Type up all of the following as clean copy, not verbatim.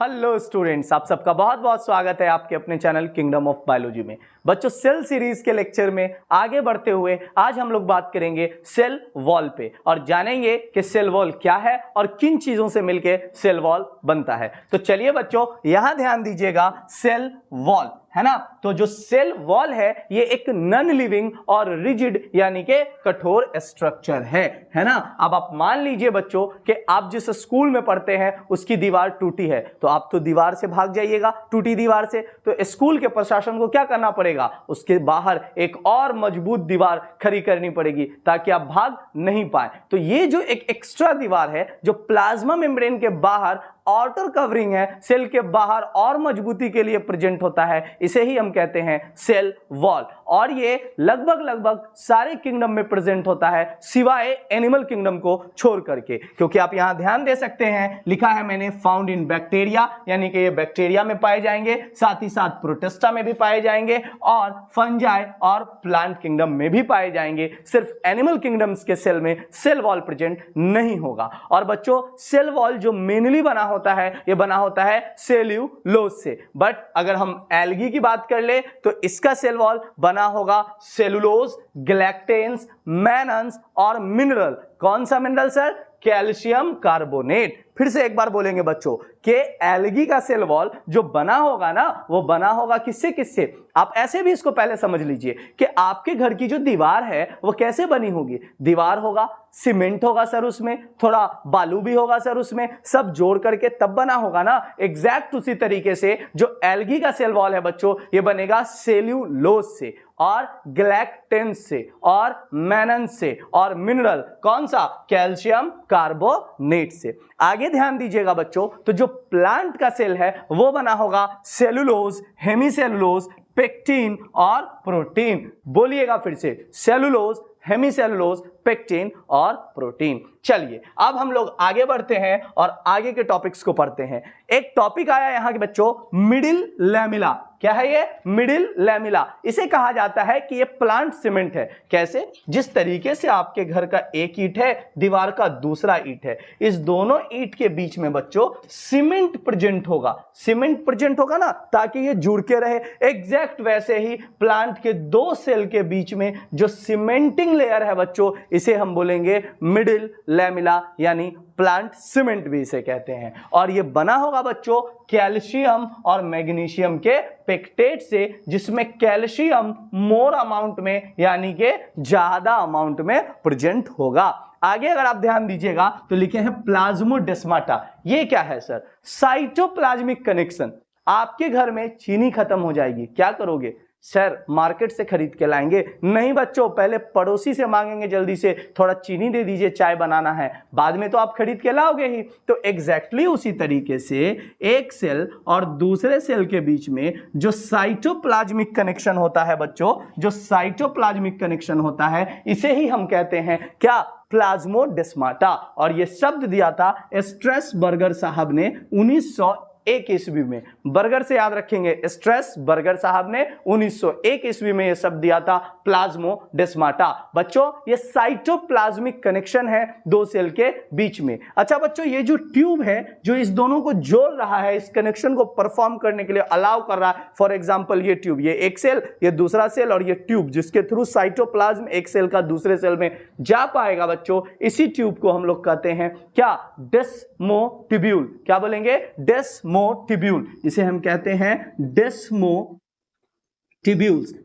Hello students, आप सबका बहुत बहुत स्वागत है आपके अपने चैनल किंगडम ऑफ बायोलॉजी में। बच्चों, सेल सीरीज के लेक्चर में आगे बढ़ते हुए आज हम लोग बात करेंगे सेल वॉल पे और जानेंगे कि सेल वॉल क्या है और किन चीजों से मिलके सेल वॉल बनता है। तो चलिए बच्चों, यहां ध्यान दीजिएगा, सेल वॉल है ना। तो जो सेल वॉल है ये एक नॉन लिविंग और रिजिड यानी कि कठोर स्ट्रक्चर है ना। अब आप मान लीजिए बच्चों कि आप जिस स्कूल में पढ़ते हैं उसकी दीवार टूटी है, तो आप तो दीवार से भाग जाइएगा, टूटी दीवार से। तो स्कूल के प्रशासन को क्या करना पड़ेगा, उसके बाहर एक और मजबूत दीवार खड़ी करनी पड़ेगी ताकि आप भाग नहीं पाए। तो ये जो एक एक्स्ट्रा दीवार है जो प्लाज्मा मेम्ब्रेन के बाहर आउटर कवरिंग है, सेल के बाहर और मजबूती के लिए प्रेजेंट होता है, इसे ही हम कहते हैं सेल वॉल। और ये लगभग सारे किंगडम में प्रेजेंट होता है सिवाय एनिमल किंगडम को छोड़ करके, क्योंकि आप यहां ध्यान दे सकते हैं, लिखा है मैंने फाउंड इन बैक्टीरिया, यानी कि ये बैक्टीरिया में पाए जाएंगे, साथ ही साथ प्रोटिस्टा में भी पाए जाएंगे और फंजाई और प्लांट किंगडम में भी पाए जाएंगे। सिर्फ एनिमल किंगडम्स के सेल में सेल वॉल प्रेजेंट नहीं होगा। और बच्चों, सेल वॉल जो मेनली बना होता है ये बना होता है सेल्यूलोज से, बट अगर हम एल्गी की बात कर ले तो इसका सेल वॉल बना होगा सेलुलोज, ग्लैक्टेन्स, मैनन्स और मिनरल। कौन सा मिनरल सर? Calcium carbonate. फिर से एक बार बोलेंगे बच्चों कि एल्गी का सेल वॉल जो बना होगा ना, वो बना होगा किससे किससे। आप ऐसे भी इसको पहले समझ लीजिए कि आपके घर की जो दीवार है वो कैसे बनी होगी। दीवार होगा, सीमेंट होगा सर, उसमें थोड़ा बालू भी होगा सर, उसमें सब जोड़ करके तब बना होगा ना। एग्जैक्ट उसी तरीके से जो एल्गी का सेल वॉल है बच्चों, ये बनेगा सेल्यूलोज से और ग्लैक्टेन्स से और मैनन्स से और मिनरल कौन सा? कैल्शियम कार्बोनेट से। आगे ध्यान दीजिएगा बच्चों, तो जो प्लांट का सेल है वो बना होगा सेलुलोज, हेमीसेलुलोज, पेक्टिन और प्रोटीन। बोलिएगा फिर से, सेलुलोज, हेमीसेलुलोज, पेक्टिन और प्रोटीन। चलिए अब हम लोग आगे बढ़ते हैं और आगे के टॉपिक्स को पढ़ते हैं। एक टॉपिक आया यहां के बच्चों, मिडिल लैमिला। क्या है ये? Middle lamella. इसे कहा जाता है कि ये प्लांट सीमेंट है। कैसे? जिस तरीके से आपके घर का एक ईंट है, दीवार का दूसरा ईंट है, इस दोनों ईंट के बीच में बच्चों सीमेंट प्रेजेंट होगा। सीमेंट प्रेजेंट होगा ना, ताकि ये जुड़ के रहे। एग्जैक्ट वैसे ही प्लांट के दो सेल के बीच में जो सीमेंटिंग लेयर है बच्चों, इसे हम बोलेंगे मिडिल लैमिला, यानी प्लांट सीमेंट भी इसे कहते हैं। और ये बना होगा बच्चों कैल्शियम और मैग्नीशियम के पेक्टेट से, जिसमें कैल्शियम मोर अमाउंट में यानी कि ज्यादा अमाउंट में प्रेजेंट होगा। आगे अगर आप ध्यान दीजिएगा तो लिखे हैं प्लाज्मोडेस्माटा। ये क्या है सर? Cytoplasmic connection. आपके घर में चीनी खत्म हो जाएगी, क्या करोगे सर? मार्केट से खरीद के लाएंगे? नहीं बच्चों, पहले पड़ोसी से मांगेंगे, जल्दी से थोड़ा चीनी दे दीजिए, चाय बनाना है, बाद में तो आप खरीद के लाओगे ही। तो एग्जैक्टली उसी तरीके से एक सेल और दूसरे सेल के बीच में जो साइटोप्लाज्मिक कनेक्शन होता है बच्चों, जो साइटोप्लाज्मिक कनेक्शन होता है, इसे ही हम कहते हैं क्या? प्लाज्मोडेस्माटा। और ये शब्द दिया था स्ट्रेसबर्गर साहब ने 1901 ईस्वी में। बर्गर से याद रखेंगे, स्ट्रेसबर्गर साहब ने 1901 ईस्वी में यह शब्द दिया था, प्लाज्मोडेस्माटा। बच्चों, ये साइटोप्लाज्मिक कनेक्शन है दो सेल के बीच में। अच्छा बच्चों, ये जो ट्यूब है जो इस दोनों को जोड़ रहा है, इस कनेक्शन को परफॉर्म करने के लिए अलाउ कर रहा है, फॉर एग्जांपल ये ट्यूब, ये एक सेल, ये दूसरा सेल और ये ट्यूब, जिसके थ्रू साइटोप्लाज्म एक सेल का दूसरे सेल में जा पाएगा बच्चों, इसी ट्यूब को हम लोग कहते हैं क्या? डेस्मोटिब्यूल। क्या बोलेंगे? डेस्मोटिब्यूल। इसे हम कहते हैं डेस्मोटिब्यूल्स,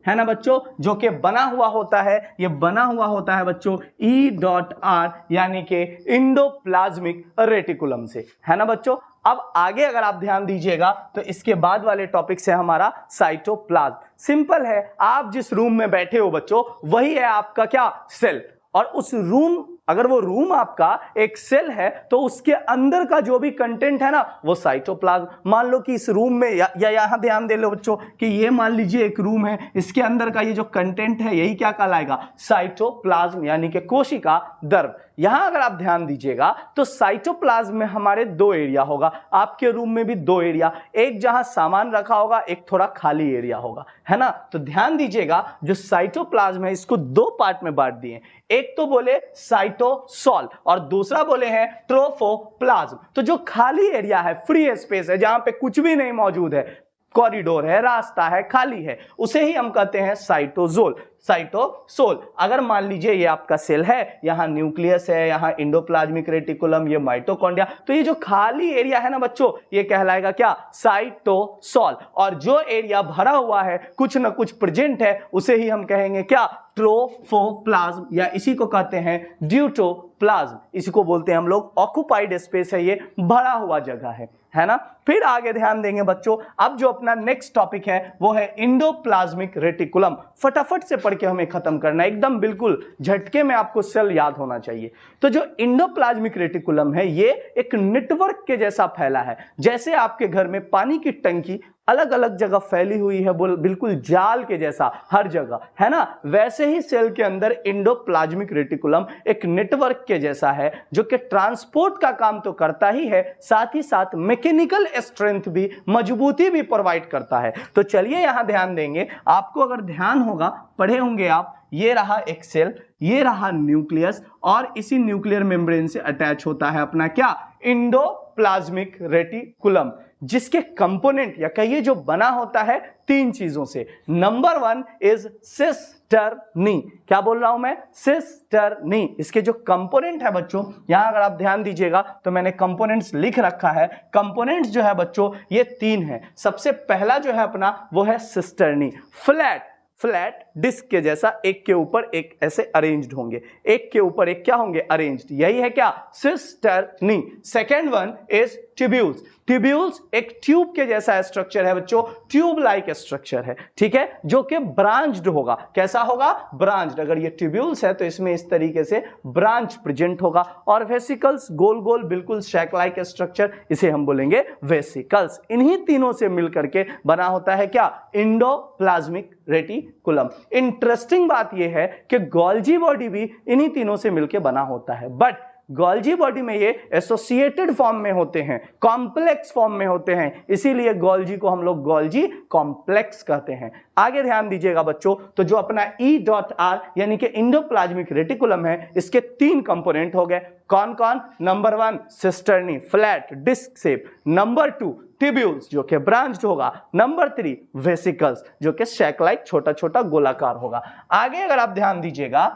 है ना बच्चों, जो कि बना हुआ होता है, ये बना हुआ होता है बच्चों E.R यानी कि इंडोप्लाज्मिक रेटिकुलम से, है ना बच्चों। अब आगे अगर आप ध्यान दीजिएगा तो इसके बाद वाले टॉपिक से हमारा साइटोप्लाज्म। सिंपल है, आप जिस रूम में बैठे हो बच्चों, वही है आपका क्या? सेल। और उस रूम, अगर वो रूम आपका एक सेल है तो उसके अंदर का जो भी कंटेंट है ना, वो साइटोप्लाज्म। मान लो कि इस रूम में या यहां ध्यान दे लो बच्चों कि ये मान लीजिए एक रूम है, इसके अंदर का ये जो कंटेंट है यही क्या कहलाएगा? साइटोप्लाज्म, यानी कि कोशिका द्रव। यहां अगर आप ध्यान दीजिएगा तो साइटोप्लाज्म में हमारे दो एरिया होगा, आपके रूम में भी दो एरिया, एक जहां सामान रखा होगा, एक थोड़ा खाली एरिया होगा, है ना। तो ध्यान दीजिएगा जो साइटोप्लाज्म है इसको दो पार्ट में बांट दिए, एक तो बोले साइटोसॉल और दूसरा बोले हैं ट्रोफोप्लाज्म। तो जो खाली एरिया है, फ्री स्पेस है, जहां पे कुछ भी नहीं मौजूद है, कॉरिडोर है, रास्ता है, खाली है, उसे ही हम कहते हैं साइटोसोल। साइटोसोल अगर मान लीजिए ये आपका सेल है, यहां न्यूक्लियस है, यहां एंडोप्लाज्मिक रेटिकुलम, ये माइटोकॉन्ड्रिया, तो ये जो खाली एरिया है ना बच्चों, ये कहलाएगा क्या, साइटोसोल। और जो एरिया भरा हुआ है, कुछ ना कुछ प्रेजेंट है, उसे ही हम कहेंगे क्या, ट्रोफोप्लाज्म, या इसी को कहते हैं ड्यूटोप्लाज्म। इसी को बोलते हैं हम लोग ऑक्युपाइड स्पेस है, ये भरा हुआ जगह है ना। फिर आगे ध्यान देंगे बच्चों, अब जो अपना नेक्स्ट टॉपिक है वो है एंडोप्लाज्मिक रेटिकुलम। फटाफट से पढ़ के हमें खत्म करना है, एकदम बिल्कुल झटके में आपको सेल याद होना चाहिए। तो जो एंडोप्लाज्मिक रेटिकुलम है ये एक नेटवर्क के जैसा फैला है, जैसे आपके घर में पानी की टंकी अलग अलग जगह फैली हुई है, बिल्कुल जाल के जैसा हर जगह, है ना, वैसे ही सेल के अंदर एंडोप्लाज्मिक रेटिकुलम एक नेटवर्क के जैसा है, जो कि ट्रांसपोर्ट का काम तो करता ही है, साथ ही साथ मैकेनिकल स्ट्रेंथ भी, मजबूती भी प्रोवाइड करता है। तो चलिए यहां ध्यान देंगे, आपको अगर ध्यान होगा, पढ़े होंगे आप, ये रहा एक सेल, ये रहा न्यूक्लियस, और इसी न्यूक्लियर मेम्ब्रेन से अटैच होता है अपना क्या, एंडोप्लाज्मिक रेटिकुलम, जिसके कंपोनेंट या कहिए जो बना होता है तीन चीजों से। Number 1 is cisternae. क्या बोल रहा हूं मैं, सिस्टर्नी। इसके जो कंपोनेंट है बच्चों, यहां अगर आप ध्यान दीजिएगा तो मैंने कंपोनेंट्स लिख रखा है। कंपोनेंट्स जो है बच्चों ये तीन है। सबसे पहला जो है अपना वो है सिस्टर्नी, फ्लैट डिस्क के जैसा, एक के ऊपर एक ऐसे अरेंज्ड होंगे, एक के ऊपर एक क्या होंगे, अरेंज्ड, यही है क्या, cisternae. Second one is tubules. Tubules एक ट्यूब के जैसा स्ट्रक्चर है बच्चों, ट्यूब लाइक स्ट्रक्चर है, ठीक है, जो कि ब्रांच्ड होगा। कैसा होगा, ब्रांच्ड। अगर ये ट्यूब्यूल्स है तो इसमें इस तरीके से ब्रांच प्रेजेंट होगा। और वेसिकल्स गोल गोल बिल्कुल शैक लाइक स्ट्रक्चर, इसे हम बोलेंगे वेसिकल्स। इन्हीं तीनों से मिलकर के बना होता है क्या, एंडोप्लाज्मिक रेटिकुलम। इंटरेस्टिंग बात यह है कि गोल्जी बॉडी भी इन्हीं तीनों से मिलकर बना होता है, बट गोल्जी बॉडी में ये एसोसिएटेड फॉर्म में होते हैं, कॉम्प्लेक्स फॉर्म में होते हैं, इसीलिए गोल्जी को हम लोग गोल्जी कॉम्प्लेक्स कहते हैं। आगे ध्यान दीजिएगा बच्चों, तो जो अपना E.R यानी कि एंडोप्लाज्मिक रेटिकुलम है, इसके तीन कंपोनेंट हो गए। कौन कौन, number 1 cisternae, flat disc shape, number 2 tubules जो कि ब्रांच्ड होगा, नंबर 3 वेसिकल्स जो कि शैक लाइक छोटा छोटा गोलाकार होगा। आगे अगर आप ध्यान दीजिएगा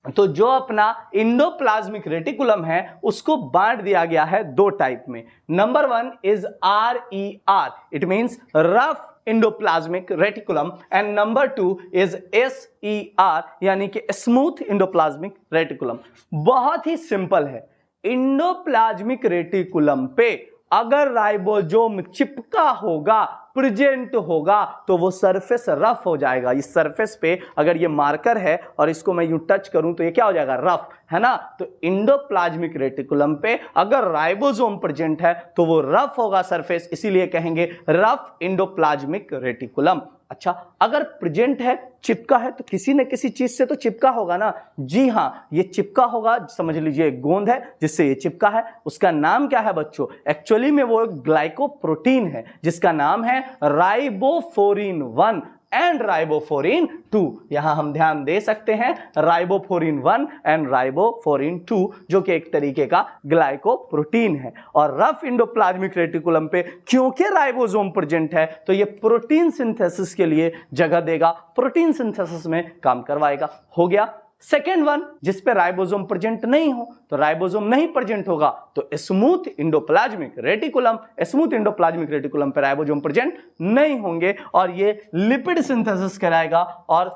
तो जो अपना एंडोप्लाज्मिक रेटिकुलम है उसको बांट दिया गया है दो टाइप में। Number 1 is RER, it means rough endoplasmic reticulum, and number 2 is SER यानी कि स्मूथ एंडोप्लाज्मिक रेटिकुलम। बहुत ही सिंपल है, एंडोप्लाज्मिक रेटिकुलम पे अगर राइबोसोम चिपका होगा, प्रेजेंट होगा, तो वो सरफेस रफ हो जाएगा। इस सरफेस पे अगर ये मार्कर है और इसको मैं यूं टच करूं तो ये क्या हो जाएगा, रफ, है ना। तो एंडोप्लाज्मिक रेटिकुलम पे अगर राइबोसोम प्रेजेंट है तो वो रफ होगा सरफेस, इसीलिए कहेंगे रफ एंडोप्लाज्मिक रेटिकुलम। अच्छा, अगर प्रेजेंट है, चिपका है, तो किसी न किसी चीज से तो चिपका होगा ना। जी हां, ये चिपका होगा, समझ लीजिए एक गोंद है जिससे ये चिपका है। उसका नाम क्या है बच्चों, एक्चुअली में वो एक ग्लाइकोप्रोटीन है जिसका नाम है राइबोफोरिन 1 एंड राइबोफोरिन 2। यहां हम ध्यान दे सकते हैं राइबोफोरिन 1 एंड राइबोफोरिन 2 जो कि एक तरीके का ग्लाइकोप्रोटीन है। और रफ एंडोप्लाज्मिक रेटिकुलम पे क्योंकि राइबोसोम प्रेजेंट है तो ये प्रोटीन सिंथेसिस के लिए जगह देगा, प्रोटीन सिंथेसिस में काम करवाएगा। हो गया। सेकेंड वन, जिस पे राइबोसोम प्रेजेंट नहीं हो, तो राइबोसोम नहीं प्रेजेंट होगा तो smooth endoplasmic reticulum, smooth endoplasmic reticulum पे राइबोसोम प्रेजेंट नहीं होंगे और ये लिपिड सिंथेसिस कराएगा। और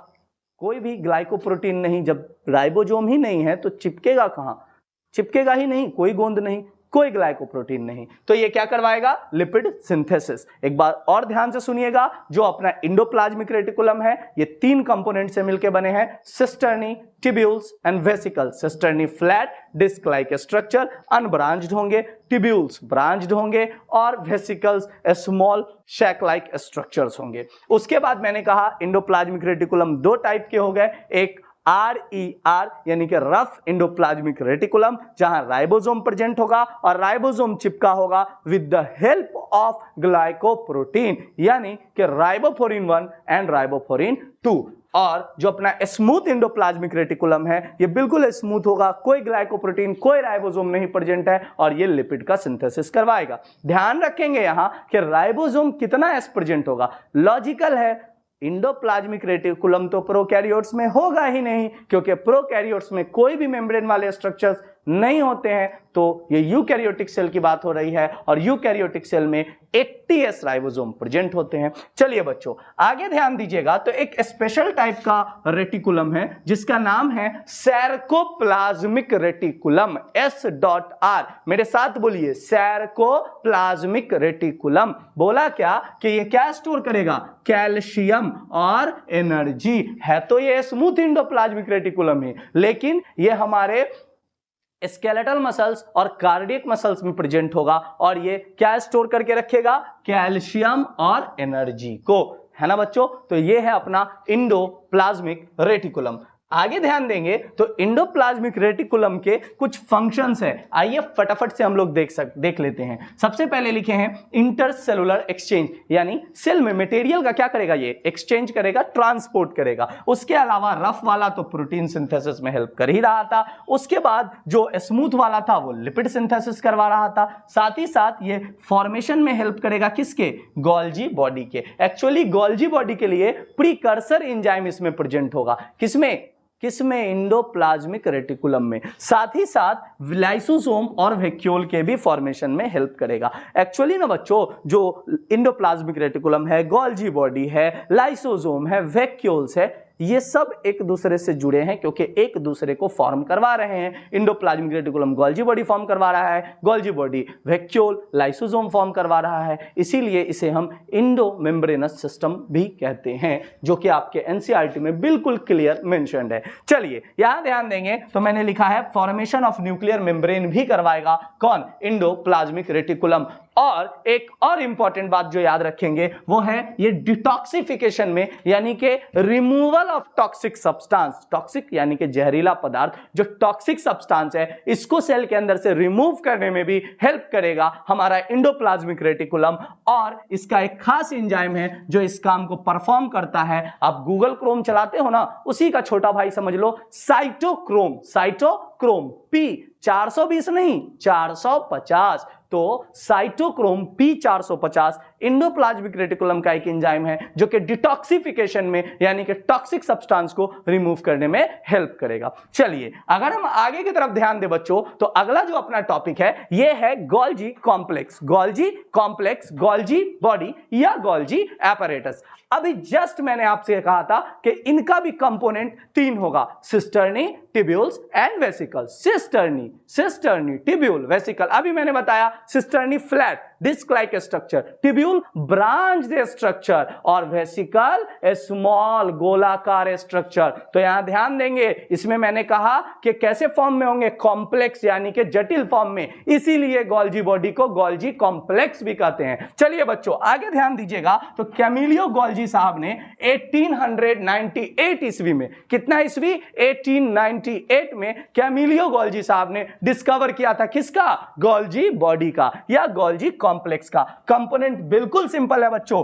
कोई भी ग्लाइकोप्रोटीन नहीं, जब राइबोसोम ही नहीं है तो चिपकेगा कहां, चिपकेगा ही नहीं, कोई गोंद नहीं, कोई ग्लाइकोप्रोटीन नहीं, तो ये क्या करवाएगा, लिपिड सिंथेसिस। एक बार और ध्यान से सुनिएगा, जो अपना एंडोप्लाज्मिक रेटिकुलम है ये तीन कंपोनेंट से मिलकर बने हैं, cisternae, tubules and vesicles. Cisternae flat disc like structure, unbranched होंगे, ट्यूब्यूल्स ब्रांच्ड होंगे और vesicles small sac like structures होंगे। उसके बाद मैंने कहा एंडोप्लाज्मिक रेटिकुलम दो टाइप के हो गए, एक RER यानी कि रफ एंडोप्लाज्मिक रेटिकुलम, जहां राइबोसोम प्रेजेंट होगा और राइबोसोम चिपका होगा with the help of glycoprotein यानी कि राइबोफ्लोरिन 1 एंड राइबोफ्लोरिन 2। और जो अपना स्मूथ एंडोप्लाज्मिक रेटिकुलम है ये बिल्कुल स्मूथ होगा, कोई ग्लाइकोप्रोटीन कोई राइबोसोम नहीं प्रेजेंट है और ये लिपिड का सिंथेसिस करवाएगा। ध्यान रखेंगे यहां कि राइबोसोम कितना एस प्रेजेंट होगा। लॉजिकल है, इंडोप्लाज्मिक रेटिकुलम तो प्रोकैरियोट्स में होगा ही नहीं, क्योंकि प्रोकैरियोट्स में कोई भी मेम्ब्रेन वाले स्ट्रक्चर्स नहीं होते हैं। तो ये यूकैरियोटिक सेल की बात हो रही है और यूकैरियोटिक सेल में 80s राइबोसोम प्रेजेंट होते हैं। चलिए बच्चों आगे ध्यान दीजिएगा, तो एक स्पेशल टाइप का रेटिकुलम है जिसका नाम है सैरकोप्लाज्मिक रेटिकुलम, S.R। मेरे साथ बोलिए, सैरकोप्लाज्मिक रेटिकुलम। बोला क्या कि ये क्या स्टोर करेगा? कैल्शियम और एनर्जी। है तो ये स्मूथ एंडोप्लाज्मिक रेटिकुलम है, लेकिन ये हमारे स्केलेटल मसल्स और कार्डियक मसल्स में प्रेजेंट होगा और ये क्या स्टोर करके रखेगा? कैल्शियम और एनर्जी को, है ना बच्चों। तो ये है अपना इंडोप्लाज्मिक रेटिकुलम। आगे ध्यान देंगे तो इंडोप्लाज्मिक रेटिकुलम के कुछ फंक्शंस है, आइए फटाफट से हम लोग देख लेते हैं। सबसे पहले लिखे हैं इंटरसेलुलर एक्सचेंज, यानी सेल में मटेरियल का क्या करेगा? ये एक्सचेंज करेगा, ट्रांसपोर्ट करेगा। उसके अलावा रफ वाला तो प्रोटीन सिंथेसिस में हेल्प कर ही रहा था, उसके बाद जो स्मूथ वाला था वो लिपिड सिंथेसिस करवा रहा था, साथ ही साथ ये फॉर्मेशन में हेल्प करेगा किसके? गोल्जी बॉडी के। एक्चुअली गोल्जी बॉडी के लिए प्रीकर्सर एंजाइम इसमें प्रेजेंट होगा, किसमें? इंडोप्लाज्मिक रेटिकुलम में। साथ ही साथ लाइसोसोम और वैक्यूल के भी फॉर्मेशन में हेल्प करेगा। एक्चुअली ना बच्चों, जो इंडोप्लाज्मिक रेटिकुलम है, गोल्जी बॉडी है, लाइसोसोम है, वैक्यूल्स है, ये सब एक दूसरे से जुड़े हैं क्योंकि एक दूसरे को फॉर्म करवा रहे हैं। Endoplasmic reticulum Golgi body form करवा रहा है, Golgi body vacuole lysosome form करवा रहा है, इसीलिए इसे हम इंडो मेम्ब्रेनस सिस्टम भी कहते हैं, जो कि आपके एनसीईआरटी में बिल्कुल क्लियर मेंशन्ड है। चलिए यहां ध्यान देंगे तो मैंने लिखा है फॉर्मेशन ऑफ न्यूक्लियर मेम्ब्रेन भी करवाएगा कौन? Endoplasmic reticulum. और एक और इंपॉर्टेंट बात जो याद रखेंगे वो है ये डिटॉक्सिफिकेशन में, यानी कि removal of toxic substance, toxic यानी कि जहरीला पदार्थ, जो टॉक्सिक सब्सटेंस है इसको सेल के अंदर से रिमूव करने में भी हेल्प करेगा हमारा इंडोप्लाज्मिक रेटिकुलम। और इसका एक खास एंजाइम है जो इस काम को परफॉर्म करता है। आप गूगल क्रोम चलाते हो ना, उसी का छोटा भाई समझ लो, साइटोक्रोम। साइटोक्रोम P420 नहीं 450, तो साइटोक्रोम P450 इंडोप्लाज्मिक रेटिकुलम का एक एंजाइम है जो कि डिटॉक्सिफिकेशन में यानी कि टॉक्सिक सब्सटेंस को रिमूव करने में हेल्प करेगा। चलिए अगर हम आगे की तरफ ध्यान दें बच्चों, तो अगला जो अपना टॉपिक है ये है Golgi complex. Golgi complex, Golgi body या गोल्जी एपैरेटस। अभी जस्ट मैंने आपसे कहा था कि इनका भी कंपोनेंट 3 होगा, cisternae, tubules and vesicles. Cisternae, tubule, vesicle. अभी मैंने बताया cisternae flat disc like structure, tubule branched structure और वेसिकल स्मॉल गोलाकार स्ट्रक्चर। तो यहां ध्यान देंगे, इसमें मैंने कहा कि कैसे फॉर्म में होंगे? कॉम्प्लेक्स यानी कि जटिल फॉर्म में, इसीलिए गोल्जी बॉडी को गोल्जी कॉम्प्लेक्स भी कहते हैं। चलिए बच्चों आगे ध्यान दीजिएगा, तो कैमिलियो गोल्जी साहब ने 1898 ईस्वी में, कितना ईस्वी? 1898 में कैमिलियो गोल्जी साहब ने डिस्कवर किया था किसका? गोल्जी बॉडी का या गोल्जी कॉम्प्लेक्स का। कंपोनेंट बिल्कुल सिंपल है बच्चों,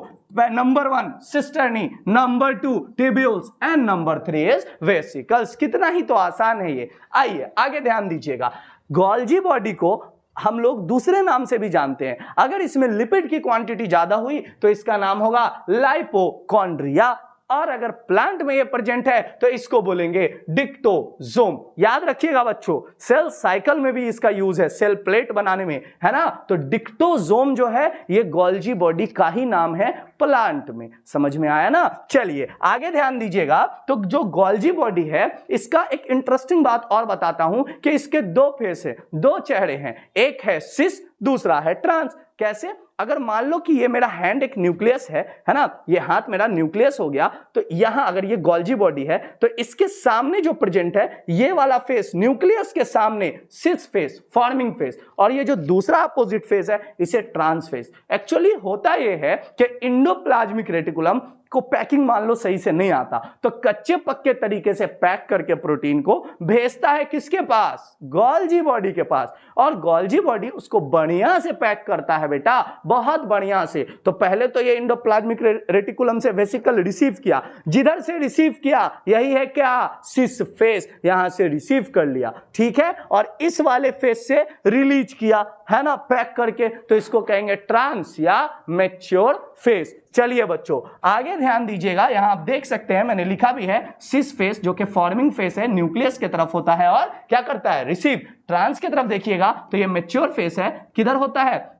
number 1 cisternae, number 2 tubules and number 3 is vesicles. कितना ही तो आसान है ये। आइए आगे ध्यान दीजिएगा, गोल्जी बॉडी को हम लोग दूसरे नाम से भी जानते हैं। अगर इसमें लिपिड की क्वांटिटी ज्यादा हुई तो इसका नाम होगा लाइपोकॉन्ड्रिया, और अगर प्लांट में ये प्रेजेंट है तो इसको बोलेंगे डिक्टोजोम। याद रखिएगा बच्चों, सेल साइकिल में भी इसका यूज है, सेल प्लेट बनाने में, है ना। तो डिक्टोजोम जो है ये गोल्जी बॉडी का ही नाम है प्लांट में। समझ में आया ना। चलिए आगे ध्यान दीजिएगा, तो जो गोल्जी बॉडी है इसका एक इंटरेस्टिंग बात और बताता हूं कि इसके 2 फेस है, 2 चेहरे हैं, एक है सिस, दूसरा है ट्रांस। कैसे? अगर मान लो कि ये मेरा हैंड एक न्यूक्लियस है ना, ये हाथ मेरा न्यूक्लियस हो गया, तो यहां अगर ये गोल्जी बॉडी है तो इसके सामने जो प्रेजेंट है ये वाला फेस, न्यूक्लियस के सामने सिस फेस, फॉर्मिंग फेस, और ये जो दूसरा अपोजिट फेस है इसे ट्रांस फेस। एक्चुअली होता ये है कि इंडोप्लाज्मिक रेटिकुलम को पैकिंग मान लो सही से नहीं आता, तो कच्चे पक्के तरीके से पैक करके प्रोटीन को भेजता है किसके पास? गोल्जी बॉडी के पास। और गोल्जी बॉडी उसको बढ़िया से पैक करता है बेटा, बहुत बढ़िया से। तो पहले तो ये एंडोप्लाज्मिक रेटिकुलम से वेसिकल रिसीव किया, जिधर से रिसीव किया यही है क्या? सिस फेस, यहां से रिसीव कर लिया, ठीक है, और इस वाले फेस से रिलीज किया, है ना, पैक करके, तो इसको कहेंगे ट्रांस या मैच्योर फेस। चलिए बच्चों आगे ध्यान दीजिएगा, यहां आप देख सकते हैं मैंने लिखा भी है सिस फेस, जो कि फॉर्मिंग फेस है, न्यूक्लियस की तरफ होता है और क्या करता है? रिसीव। ट्रांस की तरफ देखिएगा तो ये मैच्योर फेस है, किधर होता है?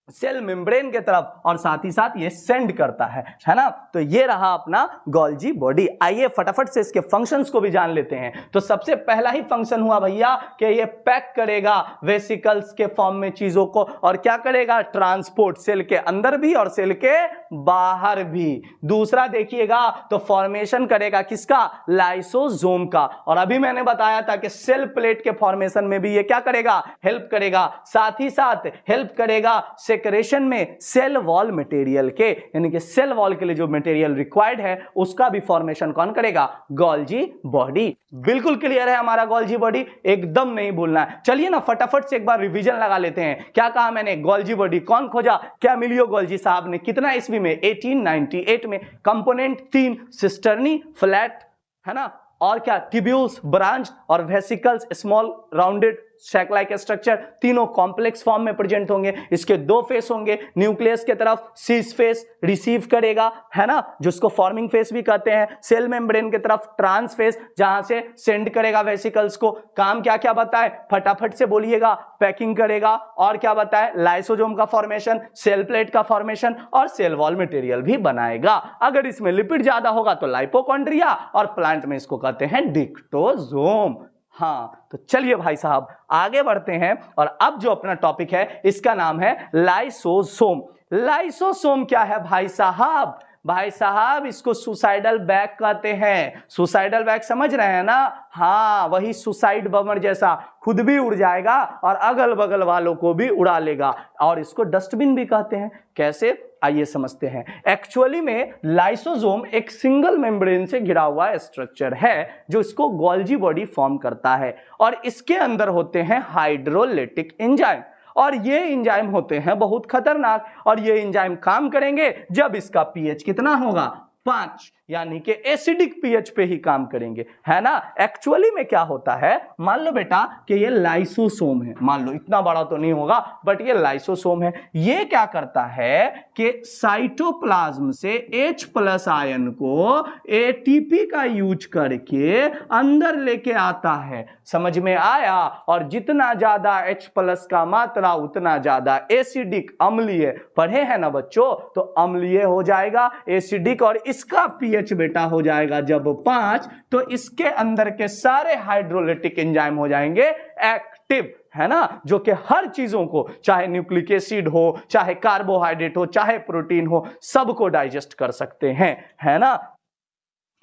सेल मेम्ब्रेन के तरफ, और साथ ही साथ ये सेंड करता है ना। तो ये रहा अपना गोल्जी बॉडी। आइए फटाफट से इसके फंक्शंस को भी जान लेते हैं। तो सबसे पहला ही फंक्शन हुआ भैया कि ये पैक करेगा वेसिकल्स के फॉर्म में चीजों को, और क्या करेगा? ट्रांसपोर्ट, सेल के अंदर भी और सेल के बाहर भी। दूसरा देखिएगा तो फॉर्मेशन करेगा किसका? लाइसोसोम का। और अभी मैंने बताया था कि सेल प्लेट के फॉर्मेशन में भी ये क्या करेगा? हेल्प करेगा। साथ ही साथ हेल्प करेगा सेक्रेशन में सेल वॉल मटेरियल के, यानी कि सेल वॉल के लिए जो मटेरियल रिक्वायर्ड है उसका भी फॉर्मेशन कौन करेगा? Golgi body. बिल्कुल क्लियर है हमारा गोल्जी बॉडी, एकदम नहीं भूलना है। चलिए ना फटाफट से एक बार रिवीजन लगा लेते हैं। क्या कहा मैंने? गोल्जी बॉडी कौन खोजा? कैमिलियो गोल्जी साहब ने। कितना ईस्वी में? 1898 में। कंपोनेंट 3 सिस्टर्नी, फ्लैट, है ना, और क्या? ट्यूब्यूल्स, ब्रांच और vesicles, small rounded sac like structure, तीनों कॉम्प्लेक्स फॉर्म में प्रेजेंट होंगे। इसके दो फेस होंगे, न्यूक्लियस के तरफ सिस फेस रिसीव करेगा, है ना, जिसको फॉर्मिंग फेस भी कहते हैं। सेल मेम्ब्रेन के तरफ ट्रांस फेस, जहां से सेंड करेगा वेसिकल्स को। काम क्या क्या बताए? फटाफट से बोलिएगा। पैकिंग करेगा, और क्या बताए? लाइसोसोम का फॉर्मेशन, सेल प्लेट का फॉर्मेशन, और सेल वॉल मटेरियल भी बनाएगा। अगर इसमें लिपिड ज्यादा होगा तो लाइपोकॉन्ड्रिया, और प्लांट में इसको कहते हैं डिक्टोसोम। हाँ, तो चलिए भाई साहब आगे बढ़ते हैं, और अब जो अपना टॉपिक है इसका नाम है लाइसोसोम। लाइसोसोम क्या है भाई साहब? भाई साहब इसको सुसाइडल बैग कहते हैं। सुसाइडल बैग समझ रहे हैं ना? हाँ, वही सुसाइड बमर जैसा, खुद भी उड़ जाएगा और अगल बगल वालों को भी उड़ा लेगा। और इसको डस्टबिन भी कहते हैं। कैसे? आइए समझते हैं। एक्चुअली में लाइसोसोम एक सिंगल मेम्ब्रेन से घिरा हुआ स्ट्रक्चर है जो इसको गोल्जी बॉडी फॉर्म करता है, और इसके अंदर होते हैं हाइड्रोलिटिक एंजाइम, और ये एंजाइम होते हैं बहुत खतरनाक। और ये एंजाइम काम करेंगे जब इसका पीएच कितना होगा? 5, यानी कि एसिडिक पीएच पे ही काम करेंगे, है ना। एक्चुअली में क्या होता है, मान लो बेटा कि ये लाइसोसोम है, मान लो इतना बड़ा तो नहीं होगा बट ये लाइसोसोम है। ये क्या करता है कि साइटोप्लाज्म से H+ आयन को एटीपी का यूज करके अंदर लेके आता है। समझ में आया? और जितना ज्यादा H+ का मात्रा उतना ज्यादा एसिडिक, अम्लीय, पढ़े हैं ना बच्चों, तो अम्लीय हो जाएगा, एसिडिक, और इसका पीएच बेटा हो जाएगा जब 5, तो इसके अंदर के सारे हाइड्रोलिटिक एंजाइम हो जाएंगे एक्टिव, है ना, जो कि हर चीजों को, चाहे न्यूक्लिक एसिड हो, चाहे कार्बोहाइड्रेट हो, चाहे प्रोटीन हो, सबको डाइजेस्ट कर सकते हैं, है ना।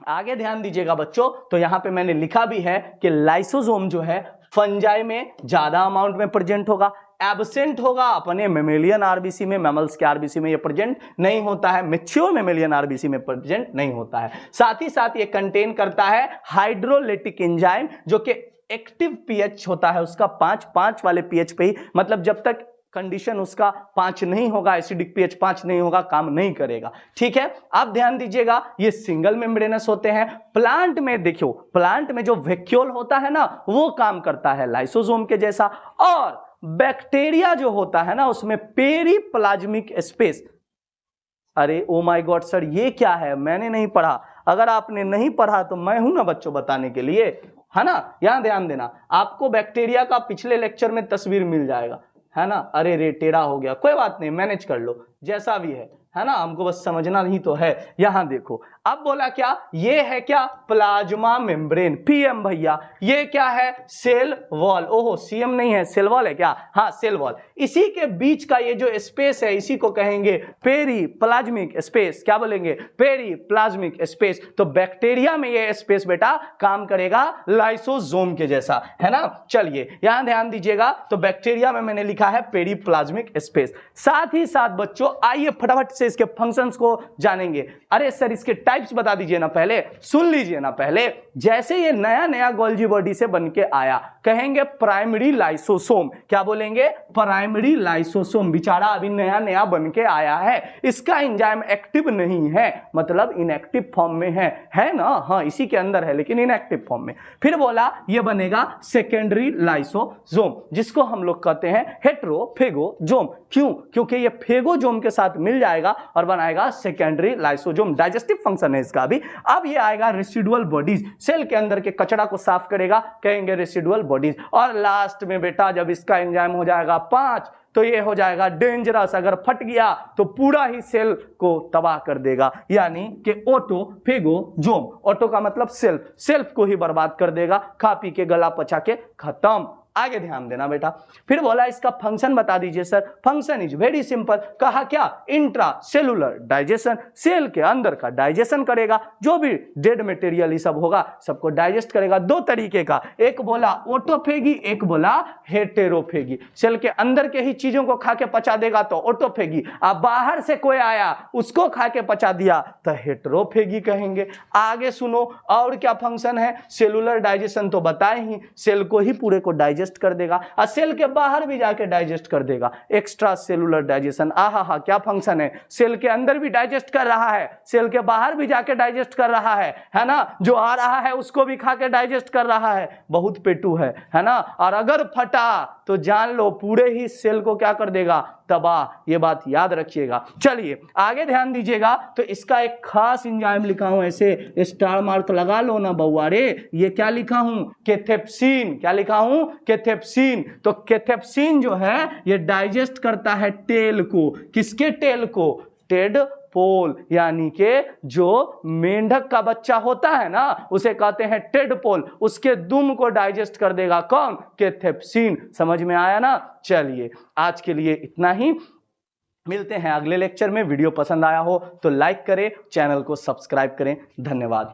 आगे ध्यान दीजिएगा बच्चों, तो यहां पे मैंने लिखा भी है कि लाइसोसोम जो है फंजाई में ज्यादा अमाउंट में प्रेजेंट होगा, एब्सेंट होगा अपने मेमेलियन आरबीसी में, मैमल्स के आरबीसी में ये प्रेजेंट नहीं होता है, मैच्योर मेमेलियन आरबीसी में प्रेजेंट नहीं होता है। साथ ही साथ ये कंटेन करता है हाइड्रोलिटिक एंजाइम, जो कि एक्टिव पीएच होता है उसका 5 वाले पीएच पे ही, मतलब जब तक कंडीशन उसका 5 नहीं होगा, एसिडिक पीएच 5 नहीं होगा, काम नहीं करेगा। ठीक है, अब ध्यान दीजिएगा, ये सिंगल मेम्ब्रेनस होते हैं। प्लांट में देखियो, प्लांट में जो वैक्यूल होता है ना, वो काम करता है लाइसोसोम के जैसा, और बैक्टीरिया जो होता है ना उसमें पेरीप्लाज्मिक स्पेस। अरे ओ माय गॉड सर, ये क्या है? मैंने नहीं पढ़ा। अगर आपने नहीं पढ़ा तो मैं हूं ना बच्चों बताने के लिए, है ना। यहां ध्यान देना, आपको बैक्टीरिया का पिछले लेक्चर में तस्वीर मिल जाएगा, है ना। अरे रे टेढ़ा हो गया, कोई बात नहीं, मैनेज कर लो, जैसा भी है ना, हमको बस समझना ही तो है। यहां देखो, अब बोला क्या? ये है क्या? प्लाज्मा मेम्ब्रेन, पीएम भैया। ये क्या है? Cell wall. ओहो, सीएम नहीं है, सेल वॉल है क्या? हाँ, सेल वॉल। इसी के बीच का ये जो स्पेस है, इसी को कहेंगे पेरीप्लाज्मिक स्पेस। क्या बोलेंगे? Periplasmic space. तो बैक्टीरिया में ये स्पेस बेटा काम करेगा लाइसोसोम के जैसा, है ना। चलिए यहां ध्यान दीजिएगा, तो बैक्टीरिया में मैंने लिखा है पेरीप्लाज्मिक स्पेस। साथ ही साथ बच्चों आइए फटाफट से इसके फंक्शंस को जानेंगे। अरे सर इसके टाइप्स बता दीजिए ना, पहले सुन लीजिए ना। पहले जैसे ये नया नया गोल्जी बॉडी से बन के आया, कहेंगे प्राइमरी लाइसोसोम। क्या बोलेंगे? Primary lysosome. बेचारा अभी नया नया बन के आया है, इसका एंजाइम एक्टिव नहीं है, मतलब इनएक्टिव फॉर्म में है ना? हाँ, इसी के अंदर है लेकिन इनएक्टिव फॉर्म में। फिर बोला ये बनेगा सेकेंडरी लाइसोसोम, जिसको हम लोग कहते हैं हेटेरोफेगोसोम। क्यों? क्योंकि ये फेगोसोम के साथ मिल जाएगा और बनाएगा सेकेंडरी लाइसोसोम। डाइजेस्टिव फंक्शन है इसका भी। अब ये आएगा रेसिडुअल बॉडीज, सेल के अंदर के कचरा को साफ करेगा, कहेंगे रेसिडुअल बॉडीज। और लास्ट में बेटा जब इसका एंजाइम हो जाएगा 5 तो ये हो जाएगा डेंजरस। अगर फट गया तो पूरा ही सेल को तबाह कर देगा, यानी कि ऑटोफेगोसोम। ऑटो का मतलब सेल्फ, सेल्फ को ही बर्बाद कर देगा, खा पी के गला पचा के खत्म। आगे ध्यान देना बेटा। फिर बोला इसका फंक्शन बता दीजिए sir. Function is very simple. कहा क्या? इंट्रा सेलुलर डाइजेशन, सेल के अंदर का डाइजेशन करेगा, जो भी डेड मटेरियल ही सब होगा सबको डाइजेस्ट करेगा। दो तरीके का, एक बोला ऑटोफेगी, एक बोला हेटेरोफेगी। सेल के अंदर के ही चीजों को खा के पचा देगा तो ऑटोफेगी, अब बाहर से कोई आया उसको खा के पचा दिया तो हेटेरोफेगी कहेंगे। आगे सुनो और क्या फंक्शन है। सेलुलर डाइजेशन तो बताए ही, सेल को ही पूरे को डाइजेस्ट कर देगा और सेल के बाहर भी जाके डाइजेस्ट कर देगा। एक्स्ट्रा सेलुलर डाइजेशन, आहा क्या फंक्शन है। सेल के अंदर भी डाइजेस्ट कर रहा है, सेल के बाहर भी जाके डाइजेस्ट कर रहा है ना? जो आ रहा है उसको भी खा के डाइजेस्ट कर रहा है। बहुत पेटू है ना? और अगर फटा तो जान लो पूरे ही सेल को क्या कर देगा? तबाह। ये बात याद रखिएगा। चलिए आगे ध्यान दीजिएगा। तो इसका एक खास एंजाइम लिखा हूं, ऐसे स्टार मार्क लगा लो ना बउआ रे। ये क्या लिखा हूं? कैथेप्सिन। क्या लिखा हूं? कैथेप्सिन। तो कैथेप्सिन जो है ये डाइजेस्ट करता है टेल को। किसके टेल को? टेडपोल, यानी के जो मेंढक का बच्चा होता है ना उसे कहते हैं टेडपोल, उसके दुम को डाइजेस्ट कर देगा कौन? कैथेप्सिन। समझ में आया ना? चलिए आज के लिए इतना ही, मिलते हैं अगले लेक्चर में। वीडियो पसंद आया हो तो लाइक करें, चैनल को सब्सक्राइब करें। धन्यवाद।